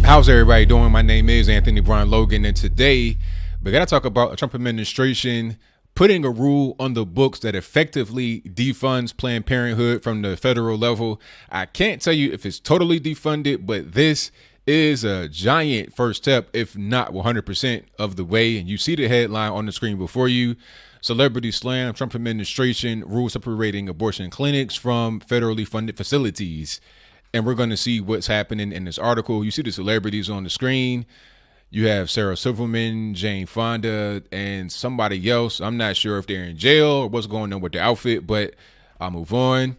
How's everybody doing? My name is Anthony Brian Logan, and today we got to talk about a Trump administration putting a rule on the books that effectively defunds Planned Parenthood from the federal level. I can't tell you if it's totally defunded, but this is a giant first step, if not 100% of the way. And you see the headline on the screen before you. Celebrity slam Trump administration rule separating abortion clinics from federally funded facilities. And we're going to see what's happening in this article. You see the celebrities on the screen. You have Sarah Silverman, Jane Fonda, and somebody else. I'm not sure if they're in jail or what's going on with their outfit, but I'll move on.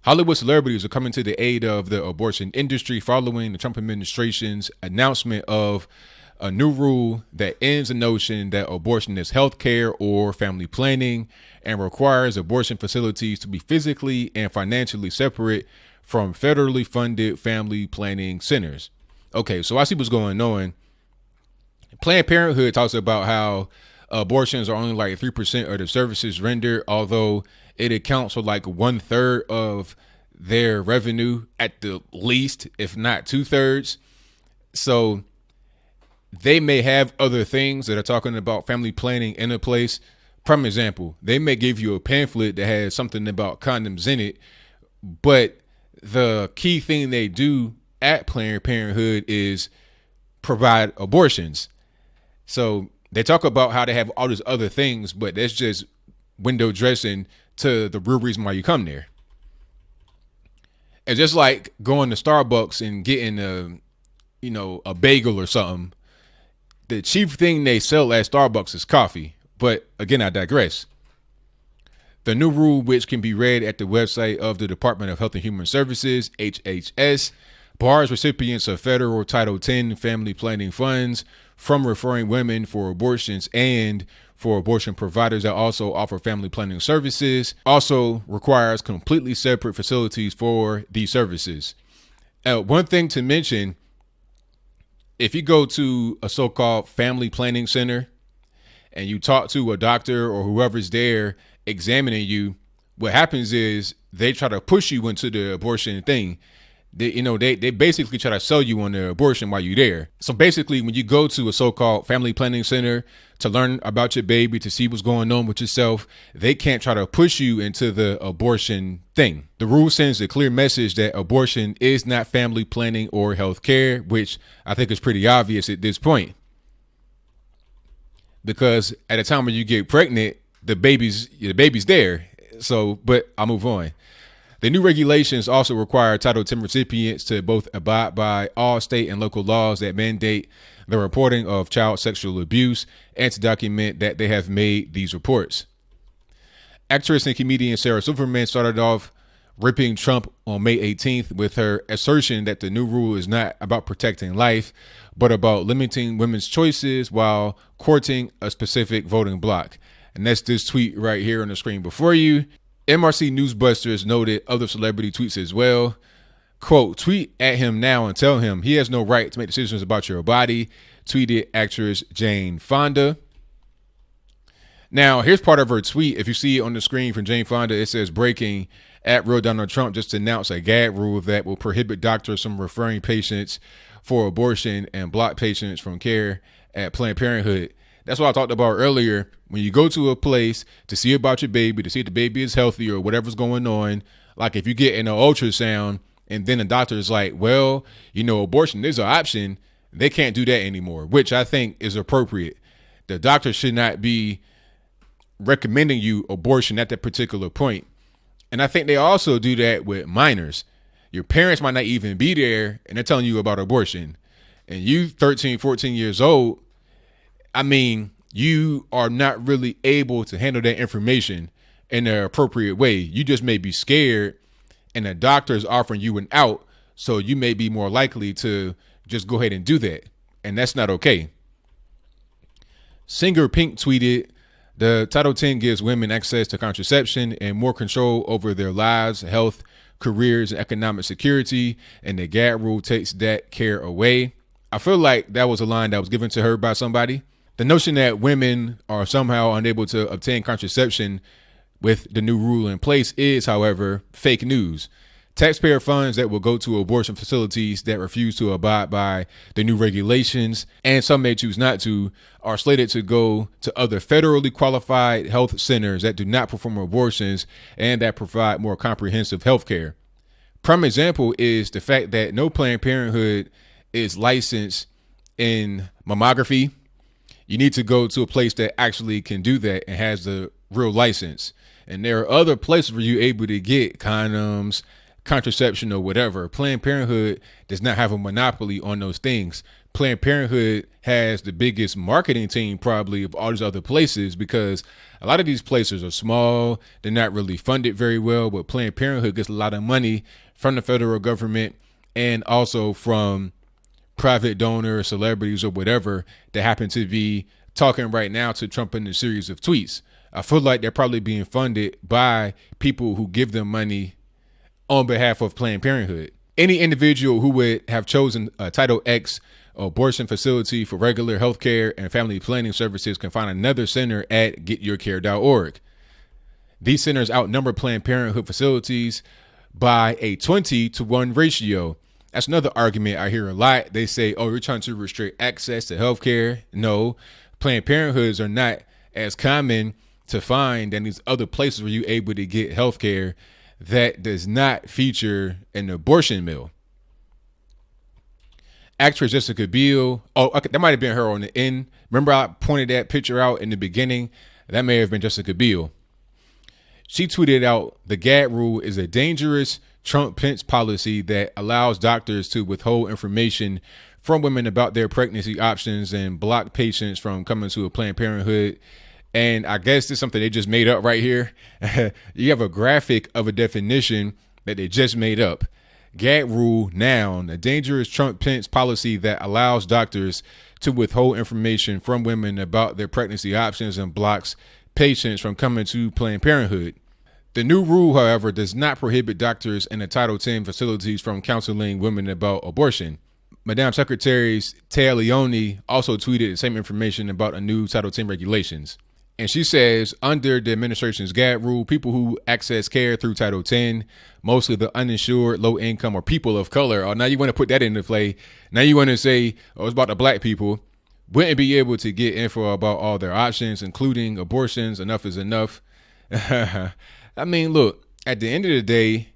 Hollywood celebrities are coming to the aid of the abortion industry following the Trump administration's announcement of a new rule that ends the notion that abortion is health care or family planning and requires abortion facilities to be physically and financially separate from federally funded family planning centers. Okay, so I see what's going on. Planned Parenthood talks about how abortions are only like 3% of the services rendered, although it accounts for like 1/3 of their revenue at the least, if not 2/3. So they may have other things that are talking about family planning in a place. Prime example, they may give you a pamphlet that has something about condoms in it, but the key thing they do at Planned Parenthood is provide abortions. So they talk about how they have all these other things, but that's just window dressing to the real reason why you come there. It's just like going to Starbucks and getting a bagel or something. The chief thing they sell at Starbucks is coffee. But again, I digress. The new rule, which can be read at the website of the Department of Health and Human Services, HHS, bars recipients of federal Title X family planning funds from referring women for abortions and for abortion providers that also offer family planning services. Also requires completely separate facilities for these services. One thing to mention, if you go to a so-called family planning center and you talk to a doctor or whoever's there examining you, what happens is they try to push you into the abortion thing. They basically try to sell you on the abortion while you're there. So basically, when you go to a so-called family planning center to learn about your baby, to see what's going on with yourself, they can't try to push you into the abortion thing. The rule sends a clear message that abortion is not family planning or health care, which I think is pretty obvious at this point. Because at the time when you get pregnant, the baby's there. So, but I'll move on. The new regulations also require Title X recipients to both abide by all state and local laws that mandate the reporting of child sexual abuse and to document that they have made these reports. Actress and comedian Sarah Silverman started off ripping Trump on May 18th with her assertion that the new rule is not about protecting life, but about limiting women's choices while courting a specific voting bloc. And that's this tweet right here on the screen before you. MRC Newsbusters noted other celebrity tweets as well. Quote, tweet at him now and tell him he has no right to make decisions about your body, tweeted actress Jane Fonda. Now, here's part of her tweet. If you see it on the screen from Jane Fonda, it says breaking at Real Donald Trump just announced a gag rule that will prohibit doctors from referring patients for abortion and block patients from care at Planned Parenthood. That's what I talked about earlier. When you go to a place to see about your baby, to see if the baby is healthy or whatever's going on, like if you get an ultrasound and then the doctor is like, well, abortion is an option, they can't do that anymore, which I think is appropriate. The doctor should not be recommending you abortion at that particular point. And I think they also do that with minors. Your parents might not even be there and they're telling you about abortion. And you 13, 14 years old, you are not really able to handle that information in an appropriate way. You just may be scared and the doctor is offering you an out. So you may be more likely to just go ahead and do that. And that's not okay. Singer Pink tweeted, the Title X gives women access to contraception and more control over their lives, health, careers, and economic security. And the gag rule takes that care away. I feel like that was a line that was given to her by somebody. The notion that women are somehow unable to obtain contraception with the new rule in place is, however, fake news. Taxpayer funds that will go to abortion facilities that refuse to abide by the new regulations, and some may choose not to, are slated to go to other federally qualified health centers that do not perform abortions and that provide more comprehensive health care. Prime example is the fact that no Planned Parenthood is licensed in mammography. You need to go to a place that actually can do that and has the real license. And there are other places where you're able to get condoms, contraception, or whatever. Planned Parenthood does not have a monopoly on those things. Planned Parenthood has the biggest marketing team probably of all these other places, because a lot of these places are small. They're not really funded very well, but Planned Parenthood gets a lot of money from the federal government and also from private donors, celebrities, or whatever that happen to be talking right now to Trump in a series of tweets. I feel like they're probably being funded by people who give them money on behalf of Planned Parenthood. Any individual who would have chosen a Title X abortion facility for regular health care and family planning services can find another center at getyourcare.org. These centers outnumber Planned Parenthood facilities by a 20-to-1 ratio. That's another argument I hear a lot. They say, oh, you're trying to restrict access to health care. No, Planned Parenthoods are not as common to find than these other places where you're able to get health care that does not feature an abortion mill. Actress Jessica Biel, okay, that might have been her on the end. Remember I pointed that picture out in the beginning? That may have been Jessica Biel. She tweeted out, the GAD rule is a dangerous Trump-Pence policy that allows doctors to withhold information from women about their pregnancy options and block patients from coming to a Planned Parenthood. And I guess this is something they just made up right here. You have a graphic of a definition that they just made up. GAD rule, noun, a dangerous Trump-Pence policy that allows doctors to withhold information from women about their pregnancy options and blocks patients from coming to Planned Parenthood. The new rule, however, does not prohibit doctors in the Title X facilities from counseling women about abortion. Madam Secretary Tia Leone also tweeted the same information about a new Title X regulations. And she says, under the administration's GAD rule, people who access care through Title X, mostly the uninsured, low income, or people of color, oh, now you want to put that into play. Now you want to say, oh, it's about the black people, wouldn't be able to get info about all their options, including abortions. Enough is enough. I mean, look, at the end of the day,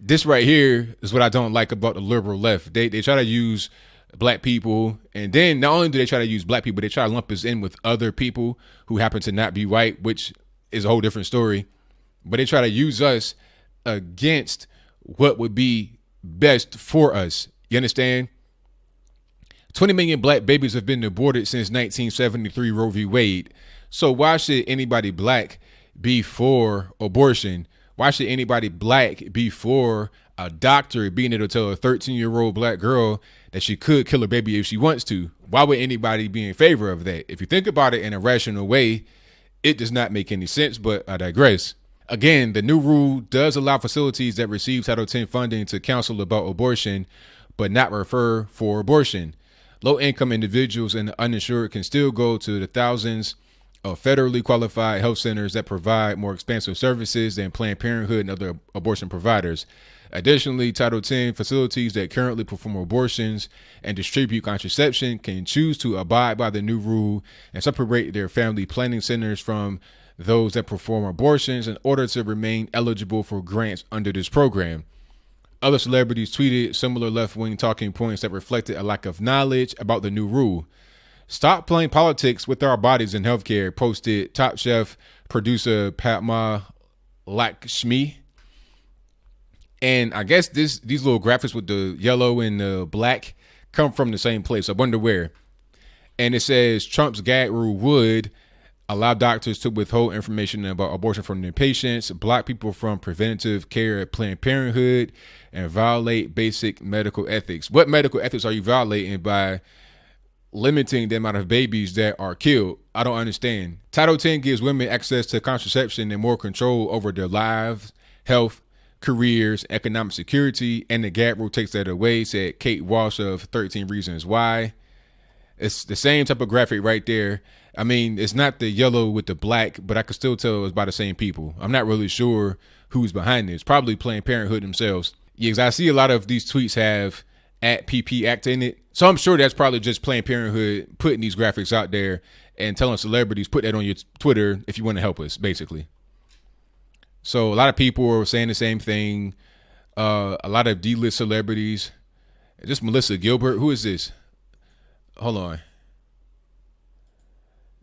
this right here is what I don't like about the liberal left. They try to use black people, and then not only do they try to use black people, they try to lump us in with other people who happen to not be white, which is a whole different story. But they try to use us against what would be best for us. You understand? 20 million black babies have been aborted since 1973 Roe v. Wade. So why should anybody black be for abortion? Why should anybody black be for a doctor being able to tell a 13-year-old black girl that she could kill her baby if she wants to? Why would anybody be in favor of that? If you think about it in a rational way, it does not make any sense, but I digress. Again, the new rule does allow facilities that receive Title X funding to counsel about abortion, but not refer for abortion. Low-income individuals and the uninsured can still go to the thousands of federally qualified health centers that provide more expansive services than Planned Parenthood and other abortion providers. Additionally, Title X facilities that currently perform abortions and distribute contraception can choose to abide by the new rule and separate their family planning centers from those that perform abortions in order to remain eligible for grants under this program. Other celebrities tweeted similar left-wing talking points that reflected a lack of knowledge about the new rule. Stop playing politics with our bodies in healthcare, posted Top Chef producer Padma Lakshmi. And I guess these little graphics with the yellow and the black come from the same place. I wonder where. And it says Trump's GAD rule would allow doctors to withhold information about abortion from their patients, block people from preventative care at Planned Parenthood, and violate basic medical ethics. What medical ethics are you violating by limiting the amount of babies that are killed? I don't understand. Title X gives women access to contraception and more control over their lives, health, careers, economic security, and the GAD rule takes that away, said Kate Walsh of 13 Reasons Why. It's the same type of graphic right there. I mean, it's not the yellow with the black, but I could still tell it's by the same people. I'm not really sure who's behind this. Probably Planned Parenthood themselves. Yeah, 'cause I see a lot of these tweets have at PP Act in it. So I'm sure that's probably just Planned Parenthood putting these graphics out there and telling celebrities, put that on your Twitter if you want to help us, basically. So a lot of people are saying the same thing. A lot of D-list celebrities. Just Melissa Gilbert. Who is this? Hold on.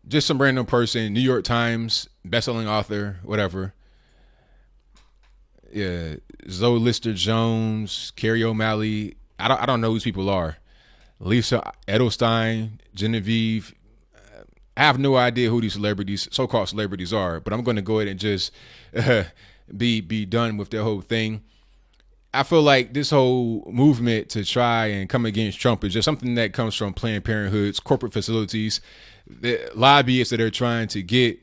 Just some random person. New York Times, bestselling author, whatever. Yeah, Zoe Lister Jones, Carrie O'Malley. I don't know who these people are. Lisa Edelstein, Genevieve. I have no idea who these celebrities, so-called celebrities, are. But I'm going to go ahead and just be done with the whole thing. I feel like this whole movement to try and come against Trump is just something that comes from Planned Parenthood's corporate facilities, the lobbyists that are trying to get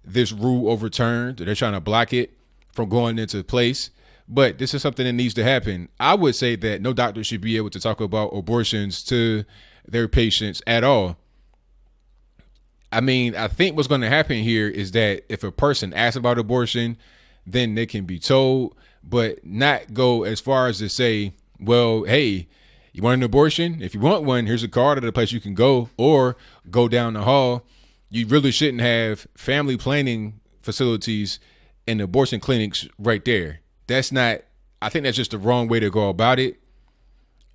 this rule overturned. They're trying to block it from going into place. But this is something that needs to happen. I would say that no doctor should be able to talk about abortions to their patients at all. I mean, I think what's going to happen here is that if a person asks about abortion, then they can be told, but not go as far as to say, well, hey, you want an abortion? If you want one, here's a card at a place you can go, or go down the hall. You really shouldn't have family planning facilities and abortion clinics right there. That's not, I think that's just the wrong way to go about it.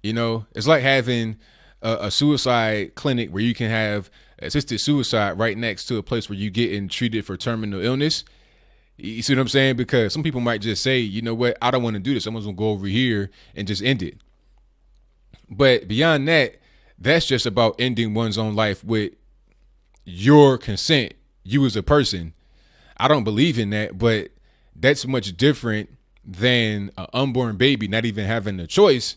You know, it's like having a suicide clinic where you can have assisted suicide right next to a place where you getting treated for terminal illness. You see what I'm saying? Because some people might just say, you know what, I don't want to do this. Someone's going to go over here and just end it. But beyond that, that's just about ending one's own life with your consent, you as a person. I don't believe in that, but that's much different than an unborn baby not even having a choice.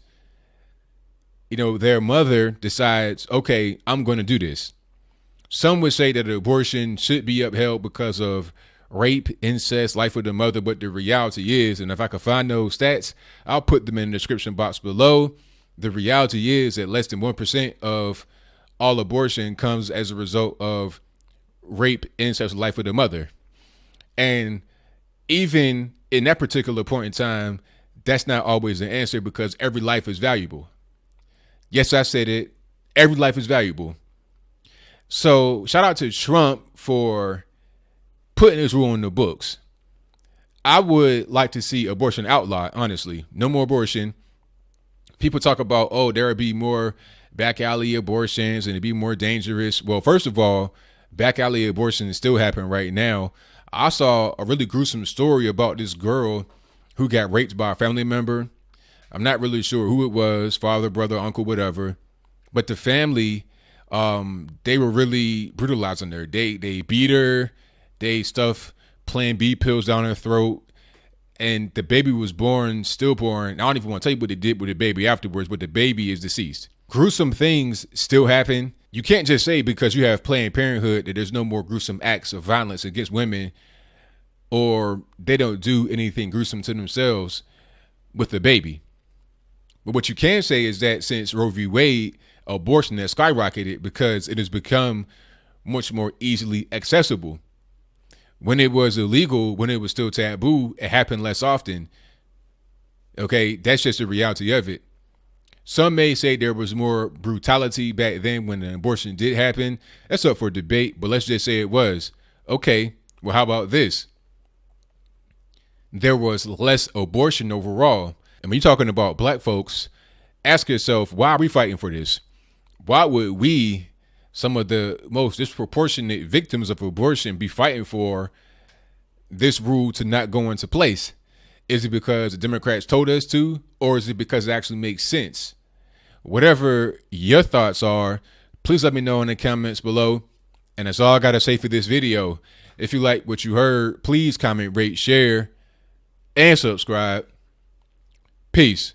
You know, their mother decides, okay, I'm going to do this. Some would say that abortion should be upheld because of rape, incest, life of the mother. But the reality is, and if I could find those stats, I'll put them in the description box below. The reality is that less than 1% of all abortion comes as a result of rape, incest, life of the mother. And even in that particular point in time, that's not always the answer, because every life is valuable. Yes, I said it. Every life is valuable. So shout out to Trump for putting this rule in the books. I would like to see abortion outlawed, honestly. No more abortion. People talk about, oh, there would be more back alley abortions and it'd be more dangerous. Well, first of all, back alley abortions still happen right now. I saw a really gruesome story about this girl who got raped by a family member. I'm not really sure who it was, father, brother, uncle, whatever. But the family, they were really brutalizing her. They beat her. They stuffed Plan B pills down her throat. And the baby was born, stillborn. I don't even want to tell you what they did with the baby afterwards, but the baby is deceased. Gruesome things still happen. You can't just say because you have Planned Parenthood that there's no more gruesome acts of violence against women, or they don't do anything gruesome to themselves with the baby. But what you can say is that since Roe v. Wade, abortion has skyrocketed because it has become much more easily accessible. When it was illegal, when it was still taboo, it happened less often. Okay, that's just the reality of it. Some may say there was more brutality back then when an abortion did happen. That's up for debate, but let's just say it was. Okay, well, how about this? There was less abortion overall. And when you're talking about black folks, ask yourself, why are we fighting for this? Why would we, some of the most disproportionate victims of abortion, be fighting for this rule to not go into place? Is it because the Democrats told us to, or is it because it actually makes sense? Whatever your thoughts are, please let me know in the comments below. And that's all I got to say for this video. If you like what you heard, please comment, rate, share, and subscribe. Peace.